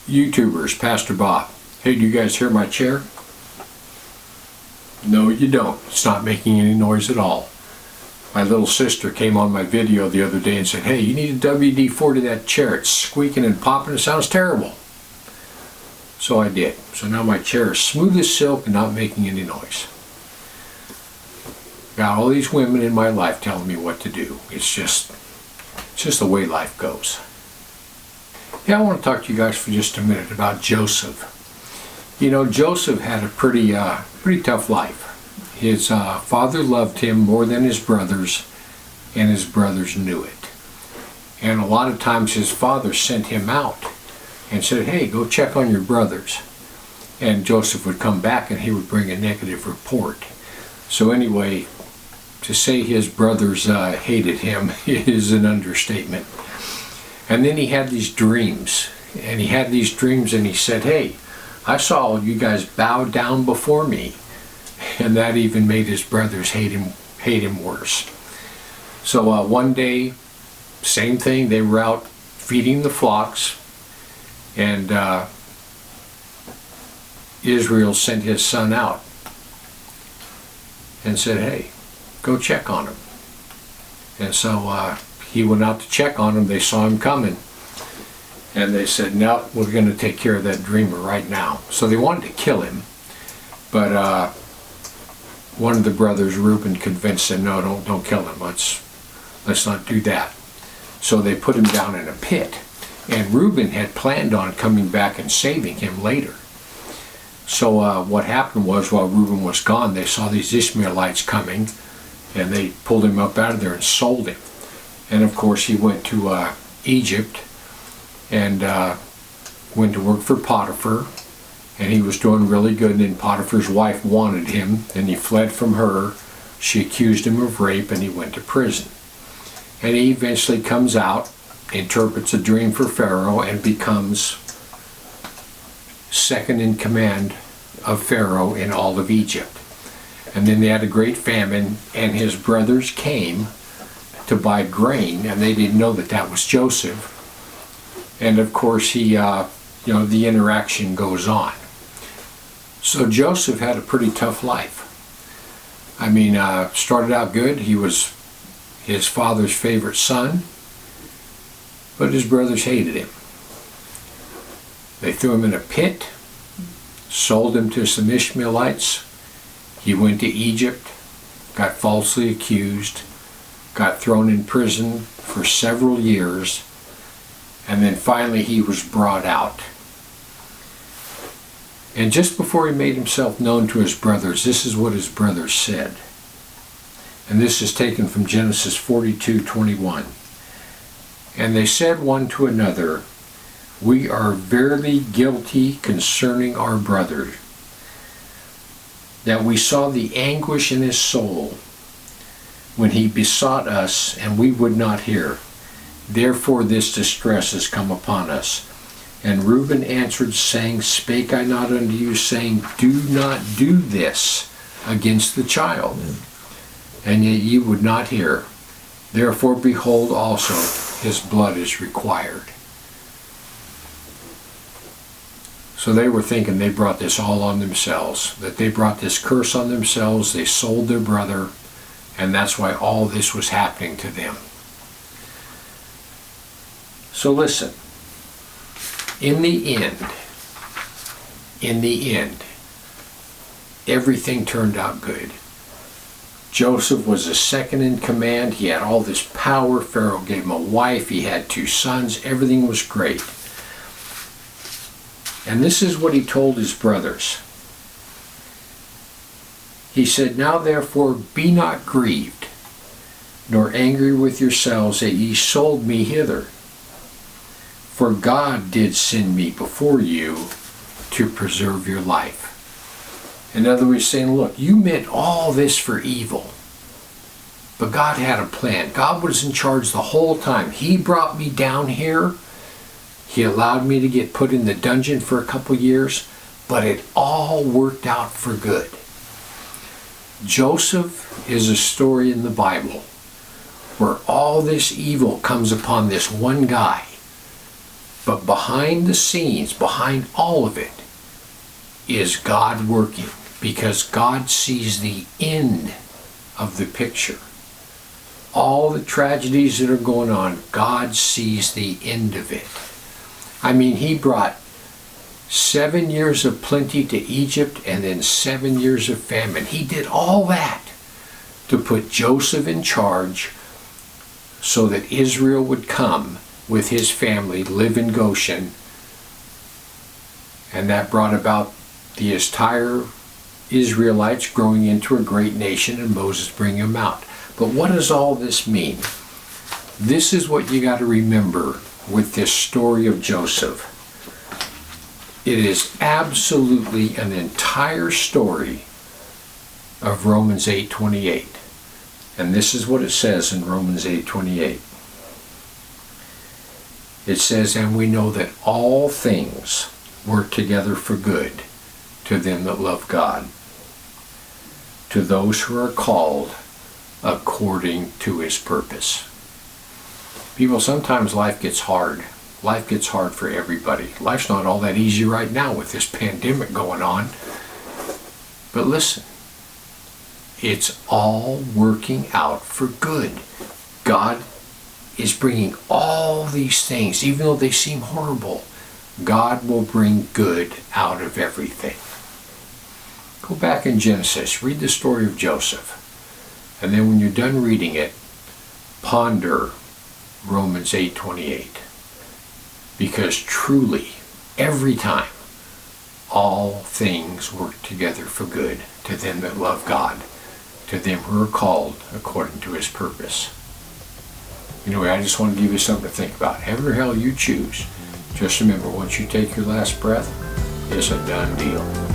YouTubers, Pastor Bob. Hey, do you guys hear my chair? No, you don't. It's not making any noise at all. My little sister came on my video the other day and said, hey, you need a WD-40 that chair. It's squeaking and popping. It sounds terrible. So I did. So now my chair is smooth as silk and not making any noise. Got all these women in my life telling me what to do. It's just the way life goes. Yeah, I want to talk to you guys for just a minute about Joseph. You know, Joseph had a pretty tough life. His father loved him more than his brothers, and his brothers knew it. And a lot of times his father sent him out and said, hey, go check on your brothers. And Joseph would come back and he would bring a negative report. So anyway, to say his brothers hated him is an understatement. And then he had these dreams. And he had these dreams and he said, hey, I saw you guys bow down before me. And that even made his brothers hate him worse. So one day, same thing, they were out feeding the flocks, and Israel sent his son out and said, hey, go check on him. And so he went out to check on him. They saw him coming. And they said, no, we're going to take care of that dreamer right now. So they wanted to kill him. But one of the brothers, Reuben, convinced them, no, don't kill him. Let's not do that. So they put him down in a pit. And Reuben had planned on coming back and saving him later. So what happened was, while Reuben was gone, they saw these Ishmaelites coming, and they pulled him up out of there and sold him. And of course he went to Egypt and went to work for Potiphar, and he was doing really good. And then Potiphar's wife wanted him, and he fled from her. She accused him of rape, and he went to prison. And he eventually comes out, interprets a dream for Pharaoh, and becomes second in command of Pharaoh in all of Egypt. And then they had a great famine, and his brothers came to buy grain, and they didn't know that that was Joseph. And of course the interaction goes on. So Joseph had a pretty tough life. I mean, started out good. He was his father's favorite son, but his brothers hated him. They threw him in a pit, sold him to some Ishmaelites. He went to Egypt, got falsely accused, got thrown in prison for several years, and then finally he was brought out. And just before he made himself known to his brothers, this is what his brothers said. And this is taken from Genesis 42:21. And they said one to another, we are verily guilty concerning our brother, that we saw the anguish in his soul when he besought us, and we would not hear. Therefore this distress has come upon us. And Reuben answered, saying, spake I not unto you, saying, do not do this against the child? And yet ye would not hear. Therefore behold also his blood is required. So they were thinking they brought this all on themselves, that they brought this curse on themselves. They sold their brother, and that's why all this was happening to them. So listen, in the end, everything turned out good. Joseph was a second in command. He had all this power. Pharaoh gave him a wife. He had 2 sons. Everything was great. And this is what he told his brothers. He said, now therefore be not grieved, nor angry with yourselves that ye sold me hither. For God did send me before you to preserve your life. In other words, saying, look, you meant all this for evil, but God had a plan. God was in charge the whole time. He brought me down here. He allowed me to get put in the dungeon for a couple years, but it all worked out for good. Joseph is a story in the Bible where all this evil comes upon this one guy, But behind the scenes, behind all of it, is God working, because God sees the end of the picture. All the tragedies that are going on, God sees the end of it. I mean, he brought 7 years of plenty to Egypt and then 7 years of famine. He did all that to put Joseph in charge so that Israel would come with his family, live in Goshen, and that brought about the entire Israelites growing into a great nation and Moses bringing them out. But what does all this mean? This is what you got to remember with this story of Joseph. It is absolutely an entire story of Romans 8:28. And this is what it says in Romans 8:28. It says, "And we know that all things work together for good to them that love God, to those who are called according to his purpose." People, sometimes life gets hard. Life gets hard for everybody. Life's not all that easy right now with this pandemic going on. But listen, it's all working out for good. God is bringing all these things, even though they seem horrible. God will bring good out of everything. Go back in Genesis, read the story of Joseph. And then when you're done reading it, ponder Romans 8:28. Because truly, every time, all things work together for good to them that love God, to them who are called according to his purpose. Anyway, I just want to give you something to think about. Heaven or hell, you choose. Just remember, once you take your last breath, it's a done deal.